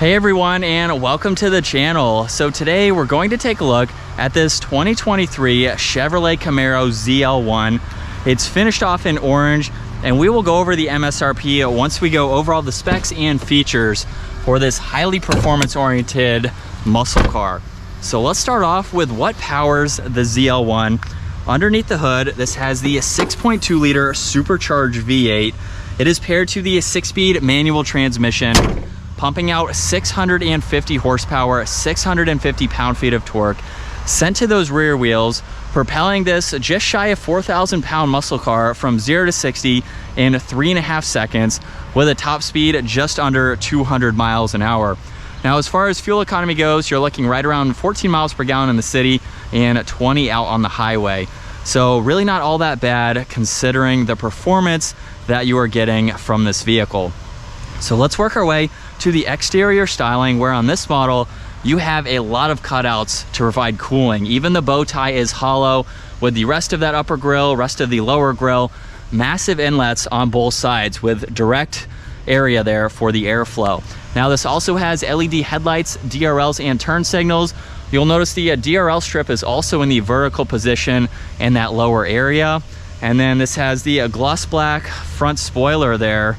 Hey everyone, and welcome to the channel. So today we're going to take a look at this 2023 Chevrolet Camaro ZL1. It's finished off in orange, and we will go over the MSRP once we go over all the specs and features for this highly performance-oriented muscle car. So let's start off with what powers the ZL1. Underneath the hood, this has the 6.2 liter supercharged V8. It is paired to the 6-speed manual transmission, pumping out 650 horsepower, 650 pound-feet of torque, sent to those rear wheels, propelling this just shy of 4,000-pound muscle car from 0 to 60 in 3.5 seconds with a top speed just under 200 miles an hour. Now, as far as fuel economy goes, you're looking right around 14 miles per gallon in the city and 20 out on the highway. So really not all that bad considering the performance that you are getting from this vehicle. So let's work our way to the exterior styling, where on this model you have a lot of cutouts to provide cooling. Even the bow tie is hollow with the rest of that upper grille, rest of the lower grille, massive inlets on both sides with direct area there for the airflow. Now this also has LED headlights, DRLs, and turn signals. You'll notice the DRL strip is also in the vertical position in that lower area. And then this has the gloss black front spoiler there,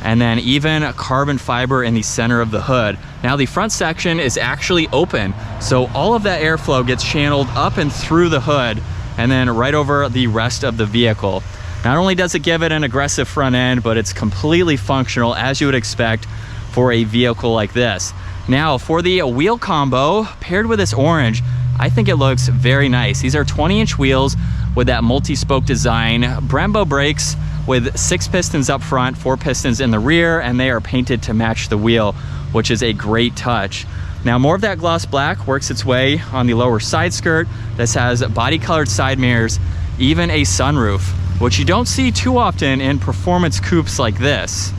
and then even carbon fiber in the center of the hood. Now the front section is actually open, so all of that airflow gets channeled up and through the hood and then right over the rest of the vehicle. Not only does it give it an aggressive front end, but it's completely functional as you would expect for a vehicle like this. Now for the wheel combo paired with this orange, I think it looks very nice. These are 20-inch wheels with that multi-spoke design, Brembo brakes with 6 pistons up front, 4 pistons in the rear, and they are painted to match the wheel, which is a great touch. Now more of that gloss black works its way on the lower side skirt. This has body colored side mirrors, even a sunroof, which you don't see too often in performance coupes like this.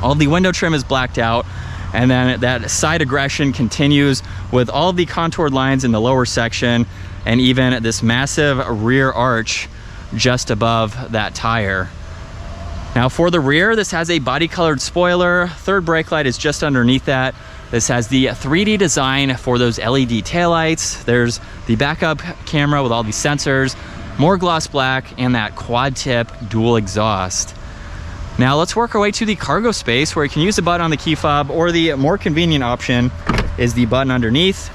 All the window trim is blacked out, and then that side aggression continues with all the contoured lines in the lower section and even this massive rear arch just above that tire. Now for the rear, this has a body colored spoiler. Third brake light is just underneath that. This has the 3D design for those LED taillights. There's the backup camera with all these sensors, more gloss black, and that quad tip dual exhaust. Now let's work our way to the cargo space, where you can use the button on the key fob, or the more convenient option is the button underneath,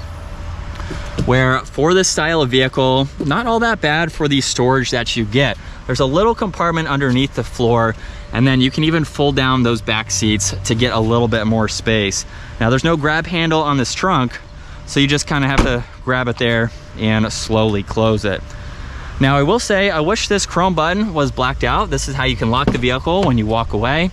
where for this style of vehicle, not all that bad for the storage that you get. There's a little compartment underneath the floor, and then you can even fold down those back seats to get a little bit more space. Now there's no grab handle on this trunk, so you just kind of have to grab it there and slowly close it. Now I will say, I wish this chrome button was blacked out. This is how you can lock the vehicle when you walk away.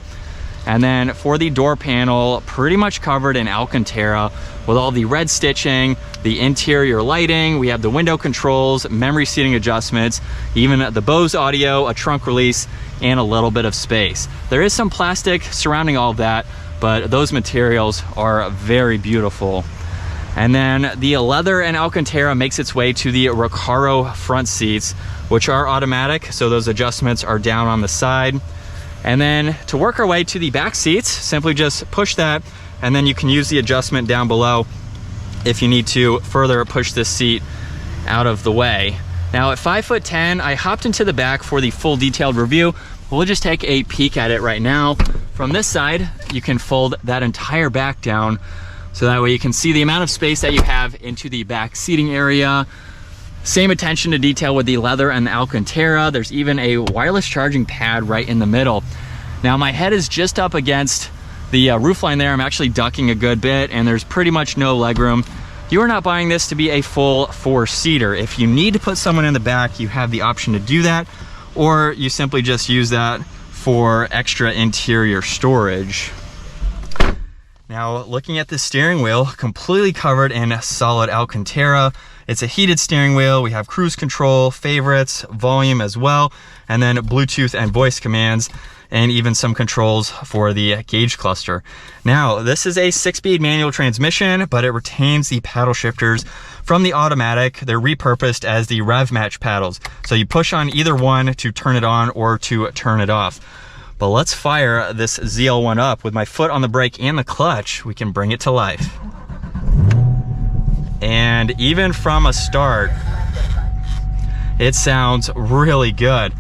And then for the door panel, pretty much covered in alcantara with all the red stitching, the interior lighting. We have the window controls, memory seating adjustments, even the Bose audio, a trunk release, and a little bit of space. There is some plastic surrounding all of that, but those materials are very beautiful. And then the leather and alcantara makes its way to the Recaro front seats, which are automatic, so those adjustments are down on the side. And then to work our way to the back seats, simply just push that, and then you can use the adjustment down below if you need to further push this seat out of the way. Now at 5'10", I hopped into the back for the full detailed review. We'll just take a peek at it right now. From this side, you can fold that entire back down, so that way you can see the amount of space that you have into the back seating area. Same attention to detail with the leather and the alcantara. There's even a wireless charging pad right in the middle. Now my head is just up against the roofline there. I'm actually ducking a good bit, and there's pretty much no legroom. You are not buying this to be a full 4-seater. If you need to put someone in the back, you have the option to do that, or you simply just use that for extra interior storage. Now looking at the steering wheel, completely covered in solid alcantara. It's a heated steering wheel. We have cruise control, favorites, volume as well, and then Bluetooth and voice commands, and even some controls for the gauge cluster. Now this is a 6-speed manual transmission, but it retains the paddle shifters from the automatic. They're repurposed as the rev match paddles, so you push on either one to turn it on or to turn it off. But let's fire this ZL1 up. With my foot on the brake and the clutch, we can bring it to life. And even from a start, it sounds really good.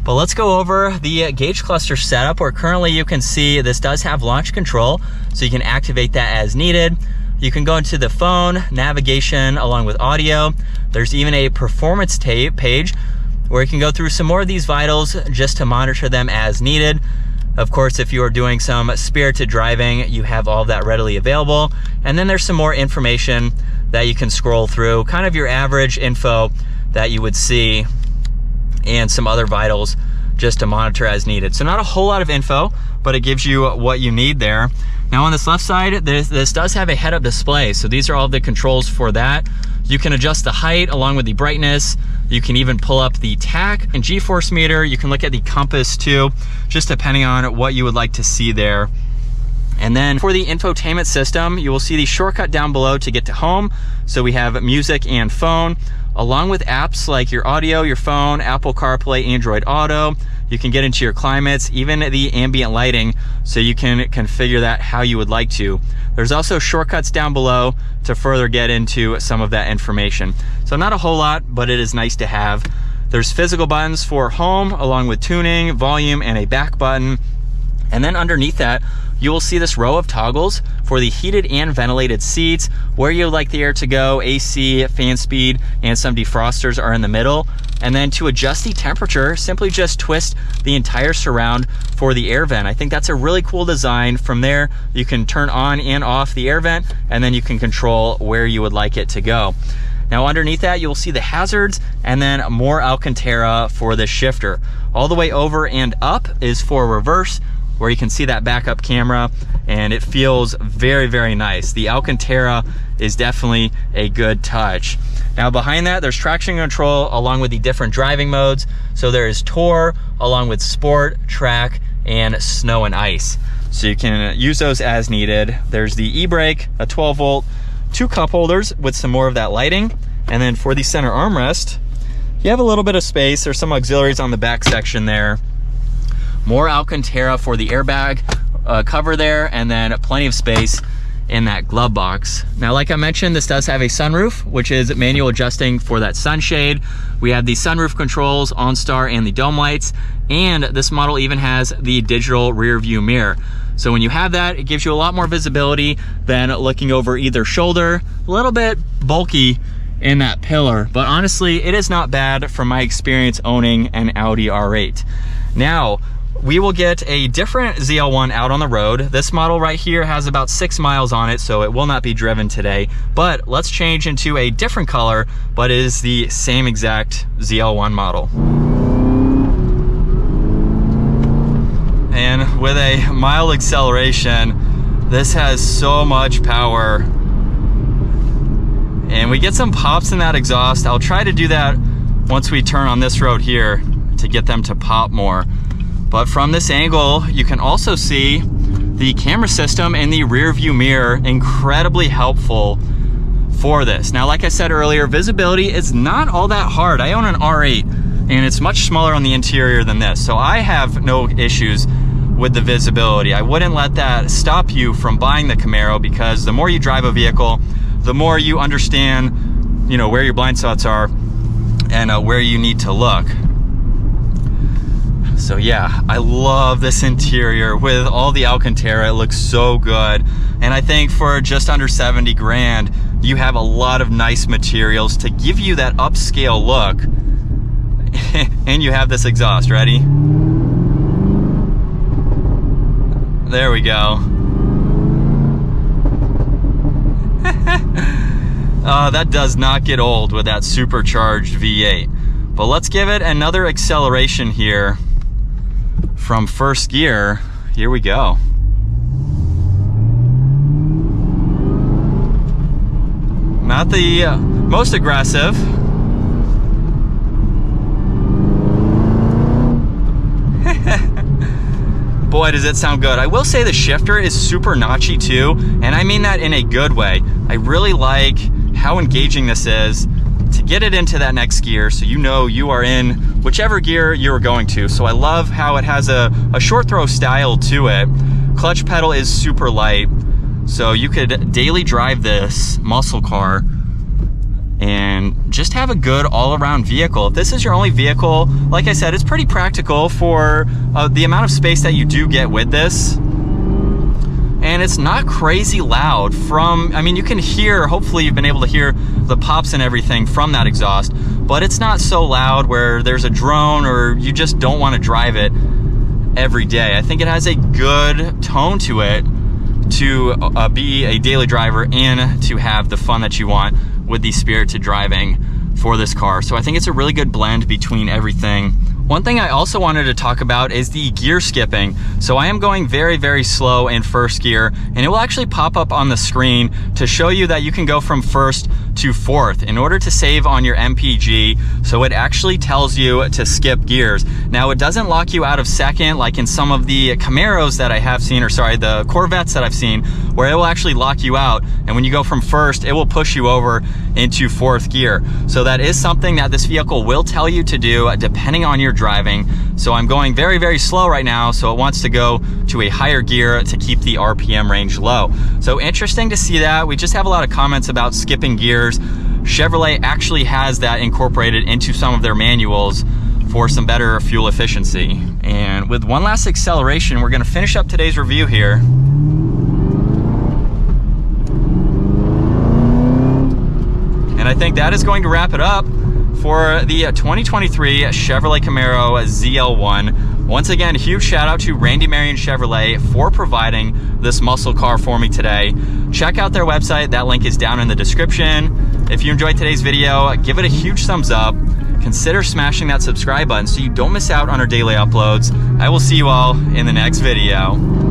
But let's go over the gauge cluster setup, where currently you can see this does have launch control, so you can activate that as needed. You can go into the phone, navigation, along with audio. There's even a performance tape page where you can go through some more of these vitals just to monitor them as needed. Of course, if you are doing some spirited driving, you have all of that readily available. And then there's some more information that you can scroll through, kind of your average info that you would see, and some other vitals just to monitor as needed. So not a whole lot of info, but it gives you what you need there. Now on this left side, this does have a head-up display. So these are all the controls for that. You can adjust the height along with the brightness. You can even pull up the tach and G-force meter. You can look at the compass too, just depending on what you would like to see there. And then for the infotainment system, you will see the shortcut down below to get to home. So we have music and phone, along with apps like your audio, your phone, Apple CarPlay, Android Auto. You can get into your climates, even the ambient lighting, so you can configure that how you would like to. There's also shortcuts down below to further get into some of that information. So not a whole lot, but it is nice to have. There's physical buttons for home, along with tuning, volume, and a back button. And then underneath that, you will see this row of toggles for the heated and ventilated seats, where you would like the air to go. AC, fan speed, and some defrosters are in the middle. And then to adjust the temperature, simply just twist the entire surround for the air vent. I think that's a really cool design. From there, you can turn on and off the air vent, and then you can control where you would like it to go. Now underneath that, you will see the hazards, and then more alcantara for the shifter. All the way over and up is for reverse, where you can see that backup camera, and it feels very, very nice. The alcantara is definitely a good touch. Now behind that, there's traction control along with the different driving modes. So there is Tour, along with Sport, Track, and Snow and Ice. So you can use those as needed. There's the e-brake, a 12 volt, 2 cup holders with some more of that lighting. And then for the center armrest, you have a little bit of space. There's some auxiliaries on the back section there. More alcantara for the airbag cover there, and then plenty of space in that glove box. Now, like I mentioned, this does have a sunroof, which is manual adjusting for that sunshade. We have the sunroof controls, OnStar, and the dome lights, and this model even has the digital rear view mirror. So when you have that, it gives you a lot more visibility than looking over either shoulder. A little bit bulky in that pillar, but honestly, it is not bad from my experience owning an Audi R8. Now, we will get a different ZL1 out on the road. This model right here has about 6 miles on it, so it will not be driven today. But let's change into a different color, but it is the same exact ZL1 model. And with a mild acceleration, this has so much power. And we get some pops in that exhaust. I'll try to do that once we turn on this road here to get them to pop more. But from this angle, you can also see the camera system in the rear view mirror, incredibly helpful for this. Now, like I said earlier, visibility is not all that hard. I own an R8 and it's much smaller on the interior than this. So I have no issues with the visibility. I wouldn't let that stop you from buying the Camaro, because the more you drive a vehicle, the more you understand, you know, where your blind spots are and where you need to look. So yeah, I love this interior with all the alcantara. It looks so good. And I think for just under 70 grand, you have a lot of nice materials to give you that upscale look. And you have this exhaust, ready? There we go. That does not get old with that supercharged V8. But let's give it another acceleration here. From first gear, here we go. Not the most aggressive. Boy, does it sound good. I will say the shifter is super notchy too, and I mean that in a good way. I really like how engaging this is to get it into that next gear so you know you are in whichever gear you're going to. So I love how it has a short throw style to it. Clutch pedal is super light, so you could daily drive this muscle car and just have a good all-around vehicle. If this is your only vehicle, like I said, it's pretty practical for the amount of space that you do get with this. And it's not crazy loud I mean, you can hear, hopefully you've been able to hear the pops and everything from that exhaust, but it's not so loud where there's a drone or you just don't want to drive it every day. I think it has a good tone to it to be a daily driver and to have the fun that you want with the spirited driving for this car. So I think it's a really good blend between everything. One thing I also wanted to talk about is the gear skipping. So I am going very, very slow in first gear, and it will actually pop up on the screen to show you that you can go from first to fourth in order to save on your MPG. So it actually tells you to skip gears. Now it doesn't lock you out of second like in some of the Camaros that I have seen, or sorry, the Corvettes that I've seen, where it will actually lock you out. And when you go from first, it will push you over into fourth gear. So that is something that this vehicle will tell you to do depending on your driving. So I'm going very, very slow right now, so it wants to go to a higher gear to keep the RPM range low. So interesting to see that. We just have a lot of comments about skipping gears. Chevrolet actually has that incorporated into some of their manuals for some better fuel efficiency. And with one last acceleration, we're gonna finish up today's review here. And I think that is going to wrap it up for the 2023 Chevrolet Camaro ZL1. Once again, huge shout out to Randy Marion Chevrolet for providing this muscle car for me today. Check out their website, that link is down in the description. If you enjoyed today's video, give it a huge thumbs up. Consider smashing that subscribe button so you don't miss out on our daily uploads. I will see you all in the next video.